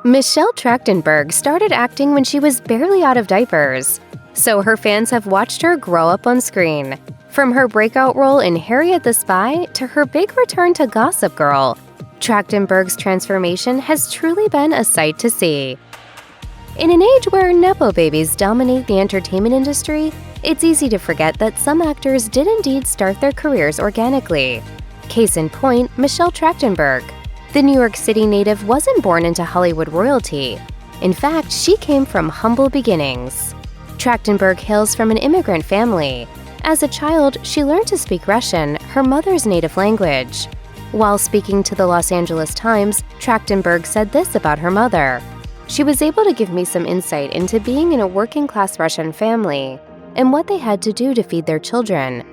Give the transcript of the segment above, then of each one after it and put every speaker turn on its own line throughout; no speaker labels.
Michelle Trachtenberg started acting when she was barely out of diapers, so her fans have watched her grow up on screen. From her breakout role in Harriet the Spy to her big return to Gossip Girl, Trachtenberg's transformation has truly been a sight to see. In an age where nepo babies dominate the entertainment industry, it's easy to forget that some actors did indeed start their careers organically. Case in point, Michelle Trachtenberg. The New York City native wasn't born into Hollywood royalty. In fact, she came from humble beginnings. Trachtenberg hails from an immigrant family. As a child, she learned to speak Russian, her mother's native language. While speaking to the Los Angeles Times, Trachtenberg said this about her mother. She was able to give me some insight into being in a working-class Russian family and what they had to do to feed their children.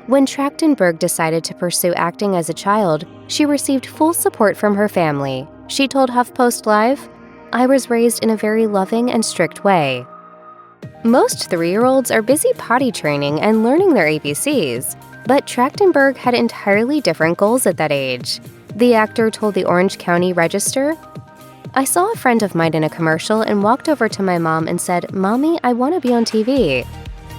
When Trachtenberg decided to pursue acting as a child, she received full support from her family. She told HuffPost Live, "I was raised in a very loving and strict way." Most 3-year-olds are busy potty training and learning their ABCs, but Trachtenberg had entirely different goals at that age. The actor told the Orange County Register, "I saw a friend of mine in a commercial and walked over to my mom and said, 'Mommy, I want to be on TV.'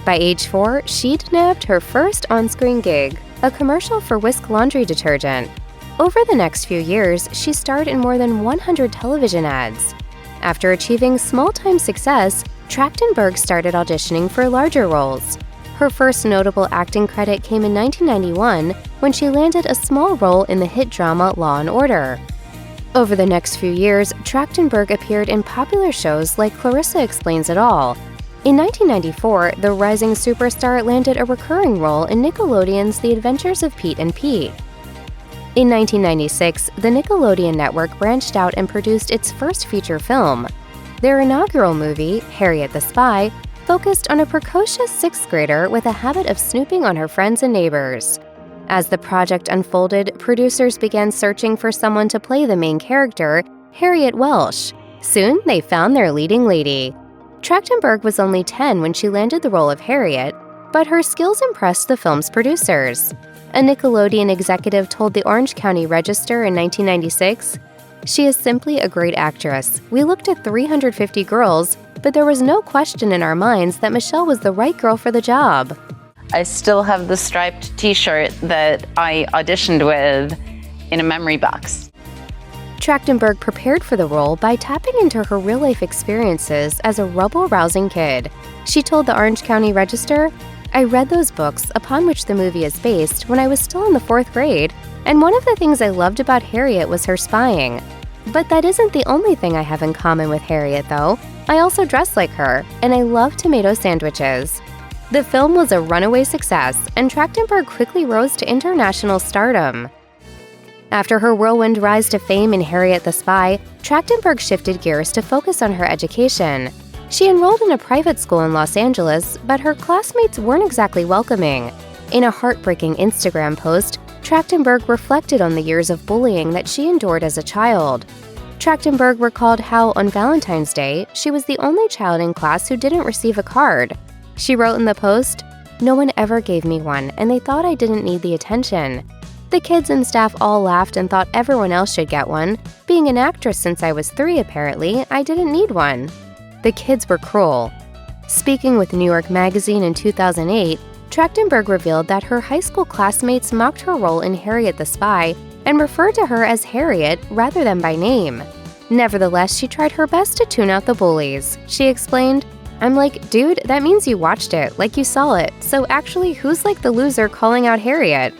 By age 4, she'd nabbed her first on-screen gig, a commercial for Whisk laundry detergent. Over the next few years, she starred in more than 100 television ads. After achieving small-time success, Trachtenberg started auditioning for larger roles. Her first notable acting credit came in 1991 when she landed a small role in the hit drama Law & Order. Over the next few years, Trachtenberg appeared in popular shows like Clarissa Explains It All. In 1994, the rising superstar landed a recurring role in Nickelodeon's The Adventures of Pete and Pete. In 1996, the Nickelodeon network branched out and produced its first feature film. Their inaugural movie, Harriet the Spy, focused on a precocious 6th grader with a habit of snooping on her friends and neighbors. As the project unfolded, producers began searching for someone to play the main character, Harriet Welsh. Soon, they found their leading lady. Trachtenberg was only 10 when she landed the role of Harriet, but her skills impressed the film's producers. A Nickelodeon executive told the Orange County Register in 1996, "She is simply a great actress. We looked at 350 girls, but there was no question in our minds that Michelle was the right girl for the job."
I still have the striped t-shirt that I auditioned with in a memory box.
Trachtenberg prepared for the role by tapping into her real-life experiences as a rebel-rousing kid. She told the Orange County Register, "I read those books upon which the movie is based when I was still in the 4th grade, and one of the things I loved about Harriet was her spying. But that isn't the only thing I have in common with Harriet, though. I also dress like her, and I love tomato sandwiches." The film was a runaway success, and Trachtenberg quickly rose to international stardom. After her whirlwind rise to fame in Harriet the Spy, Trachtenberg shifted gears to focus on her education. She enrolled in a private school in Los Angeles, but her classmates weren't exactly welcoming. In a heartbreaking Instagram post, Trachtenberg reflected on the years of bullying that she endured as a child. Trachtenberg recalled how, on Valentine's Day, she was the only child in class who didn't receive a card. She wrote in the post, "No one ever gave me one, and they thought I didn't need the attention. The kids and staff all laughed and thought everyone else should get one. Being an actress since I was 3, apparently, I didn't need one." The kids were cruel. Speaking with New York Magazine in 2008, Trachtenberg revealed that her high school classmates mocked her role in Harriet the Spy and referred to her as Harriet rather than by name. Nevertheless, she tried her best to tune out the bullies. She explained, "I'm like, dude, that means you watched it, like you saw it, so actually who's like the loser calling out Harriet?"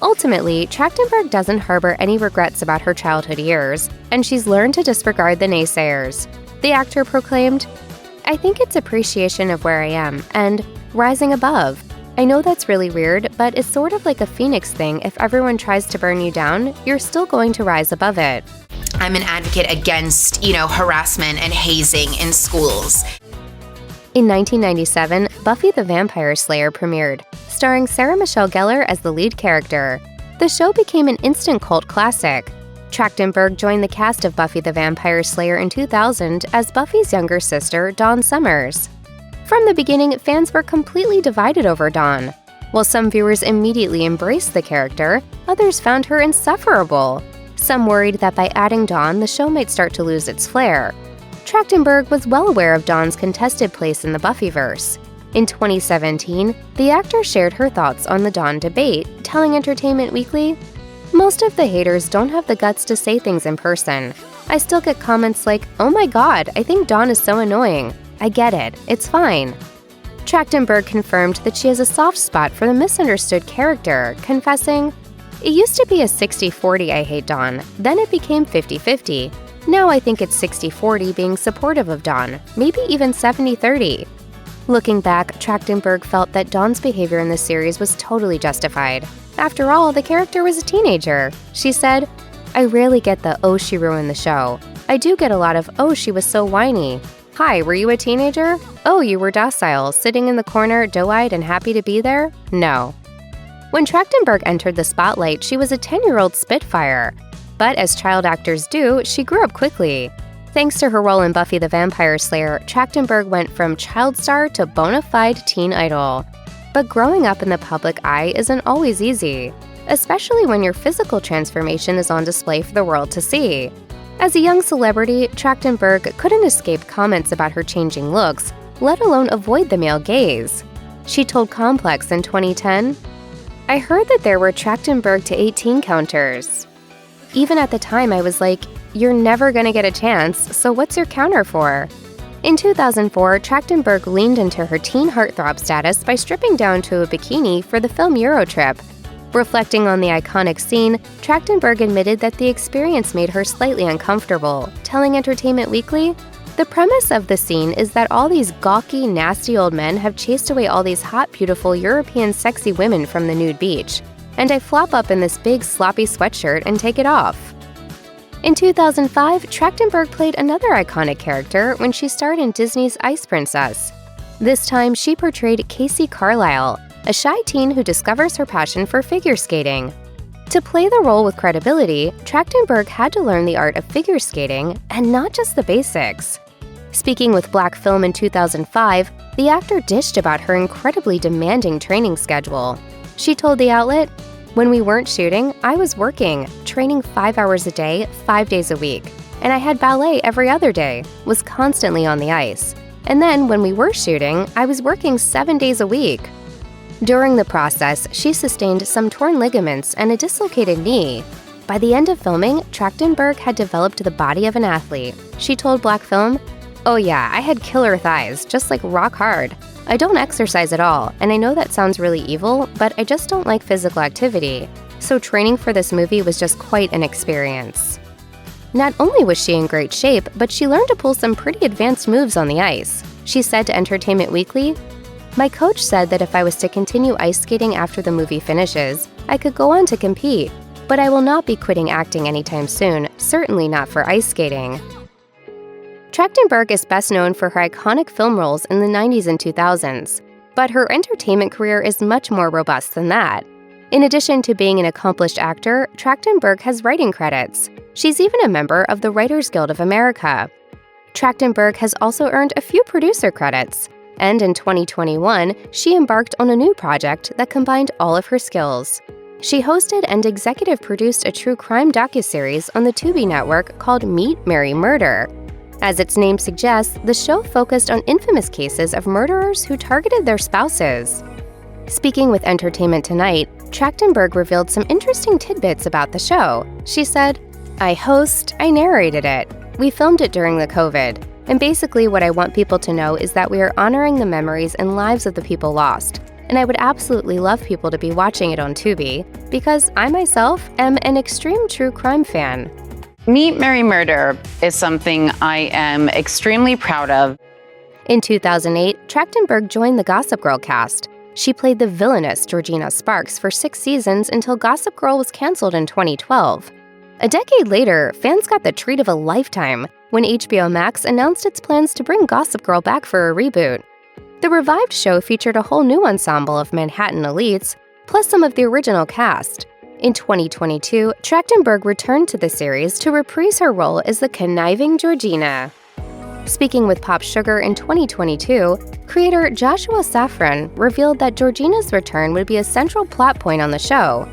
Ultimately, Trachtenberg doesn't harbor any regrets about her childhood years, and she's learned to disregard the naysayers. The actor proclaimed, "I think it's appreciation of where I am, and rising above. I know that's really weird, but it's sort of like a phoenix thing. If everyone tries to burn you down, you're still going to rise above it."
I'm an advocate against, harassment and hazing in schools.
In 1997, Buffy the Vampire Slayer premiered, starring Sarah Michelle Gellar as the lead character. The show became an instant cult classic. Trachtenberg joined the cast of Buffy the Vampire Slayer in 2000 as Buffy's younger sister, Dawn Summers. From the beginning, fans were completely divided over Dawn. While some viewers immediately embraced the character, others found her insufferable. Some worried that by adding Dawn, the show might start to lose its flair. Trachtenberg was well aware of Dawn's contested place in the Buffyverse. In 2017, the actor shared her thoughts on the Dawn debate, telling Entertainment Weekly, "Most of the haters don't have the guts to say things in person. I still get comments like, 'Oh my god, I think Dawn is so annoying.' I get it, it's fine." Trachtenberg confirmed that she has a soft spot for the misunderstood character, confessing, "It used to be a 60-40 I hate Dawn, then it became 50-50. Now I think it's 60-40 being supportive of Dawn, maybe even 70-30. Looking back, Trachtenberg felt that Dawn's behavior in the series was totally justified. After all, the character was a teenager. She said, "I rarely get the 'oh, she ruined the show.' I do get a lot of 'oh, she was so whiny.' Hi, were you a teenager? Oh, you were docile, sitting in the corner, doe-eyed and happy to be there? No." When Trachtenberg entered the spotlight, she was a 10-year-old spitfire. But as child actors do, she grew up quickly. Thanks to her role in Buffy the Vampire Slayer, Trachtenberg went from child star to bona fide teen idol. But growing up in the public eye isn't always easy, especially when your physical transformation is on display for the world to see. As a young celebrity, Trachtenberg couldn't escape comments about her changing looks, let alone avoid the male gaze. She told Complex in 2010, "I heard that there were Trachtenberg to 18 counters. Even at the time, I was like, you're never gonna get a chance, so what's your counter for?" In 2004, Trachtenberg leaned into her teen heartthrob status by stripping down to a bikini for the film Eurotrip. Reflecting on the iconic scene, Trachtenberg admitted that the experience made her slightly uncomfortable, telling Entertainment Weekly, "The premise of the scene is that all these gawky, nasty old men have chased away all these hot, beautiful European sexy women from the nude beach, and I flop up in this big, sloppy sweatshirt and take it off." In 2005, Trachtenberg played another iconic character when she starred in Disney's Ice Princess. This time, she portrayed Casey Carlisle, a shy teen who discovers her passion for figure skating. To play the role with credibility, Trachtenberg had to learn the art of figure skating, and not just the basics. Speaking with Black Film in 2005, the actor dished about her incredibly demanding training schedule. She told the outlet, "When we weren't shooting, I was working, training 5 hours a day, 5 days a week. And I had ballet every other day, was constantly on the ice. And then when we were shooting, I was working 7 days a week." During the process, she sustained some torn ligaments and a dislocated knee. By the end of filming, Trachtenberg had developed the body of an athlete. She told Black Film, "Oh yeah, I had killer thighs, just like rock hard. I don't exercise at all, and I know that sounds really evil, but I just don't like physical activity. So training for this movie was just quite an experience." Not only was she in great shape, but she learned to pull some pretty advanced moves on the ice. She said to Entertainment Weekly, "My coach said that if I was to continue ice skating after the movie finishes, I could go on to compete, but I will not be quitting acting anytime soon, certainly not for ice skating." Trachtenberg is best known for her iconic film roles in the 90s and 2000s, but her entertainment career is much more robust than that. In addition to being an accomplished actor, Trachtenberg has writing credits. She's even a member of the Writers Guild of America. Trachtenberg has also earned a few producer credits, and in 2021, she embarked on a new project that combined all of her skills. She hosted and executive produced a true crime docuseries on the Tubi network called Meet, Marry, Murder. As its name suggests, the show focused on infamous cases of murderers who targeted their spouses. Speaking with Entertainment Tonight, Trachtenberg revealed some interesting tidbits about the show. She said, I narrated it. We filmed it during the COVID. And basically what I want people to know is that we are honoring the memories and lives of the people lost. And I would absolutely love people to be watching it on Tubi, because I myself am an extreme true crime fan.
Meet, Marry, Murder is something I am extremely proud of.
In 2008, Trachtenberg joined the Gossip Girl cast. She played the villainous Georgina Sparks for 6 seasons until Gossip Girl was canceled in 2012. A decade later, fans got the treat of a lifetime when HBO Max announced its plans to bring Gossip Girl back for a reboot. The revived show featured a whole new ensemble of Manhattan elites, plus some of the original cast. In 2022, Trachtenberg returned to the series to reprise her role as the conniving Georgina. Speaking with Pop Sugar in 2022, creator Joshua Safran revealed that Georgina's return would be a central plot point on the show.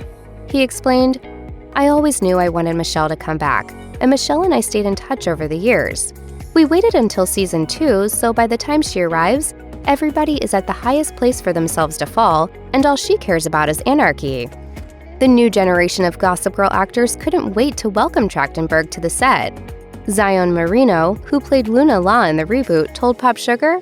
He explained, I always knew I wanted Michelle to come back, and Michelle and I stayed in touch over the years. We waited until season 2, so by the time she arrives, everybody is at the highest place for themselves to fall, and all she cares about is anarchy. The new generation of Gossip Girl actors couldn't wait to welcome Trachtenberg to the set. Zion Marino, who played Luna Law in the reboot, told Pop Sugar,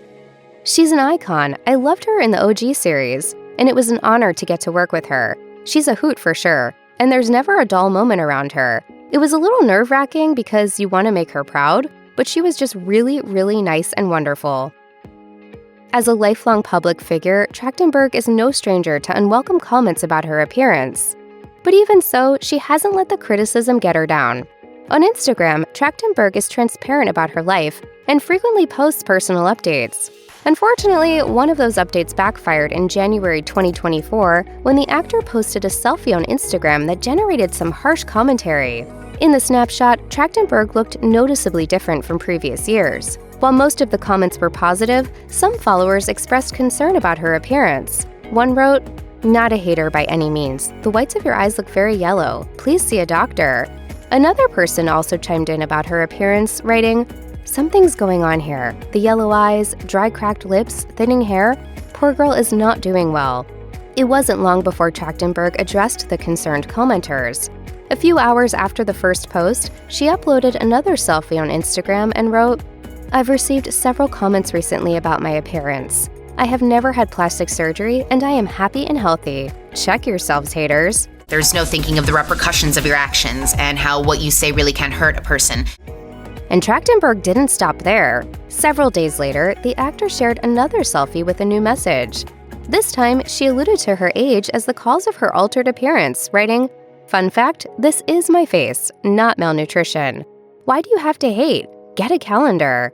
"She's an icon. I loved her in the OG series, and it was an honor to get to work with her. She's a hoot for sure, and there's never a dull moment around her. It was a little nerve-wracking because you want to make her proud, but she was just really, really nice and wonderful." As a lifelong public figure, Trachtenberg is no stranger to unwelcome comments about her appearance. But even so, she hasn't let the criticism get her down. On Instagram, Trachtenberg is transparent about her life and frequently posts personal updates. Unfortunately, one of those updates backfired in January 2024 when the actor posted a selfie on Instagram that generated some harsh commentary. In the snapshot, Trachtenberg looked noticeably different from previous years. While most of the comments were positive, some followers expressed concern about her appearance. One wrote, "Not a hater by any means. The whites of your eyes look very yellow. Please see a doctor." Another person also chimed in about her appearance, writing, "Something's going on here. The yellow eyes, dry cracked lips, thinning hair. Poor girl is not doing well." It wasn't long before Trachtenberg addressed the concerned commenters. A few hours after the first post, she uploaded another selfie on Instagram and wrote, "I've received several comments recently about my appearance. I have never had plastic surgery, and I am happy and healthy. Check yourselves, haters."
There's no thinking of the repercussions of your actions and how what you say really can hurt a person.
And Trachtenberg didn't stop there. Several days later, the actor shared another selfie with a new message. This time, she alluded to her age as the cause of her altered appearance, writing, "Fun fact, this is my face, not malnutrition. Why do you have to hate? Get a calendar."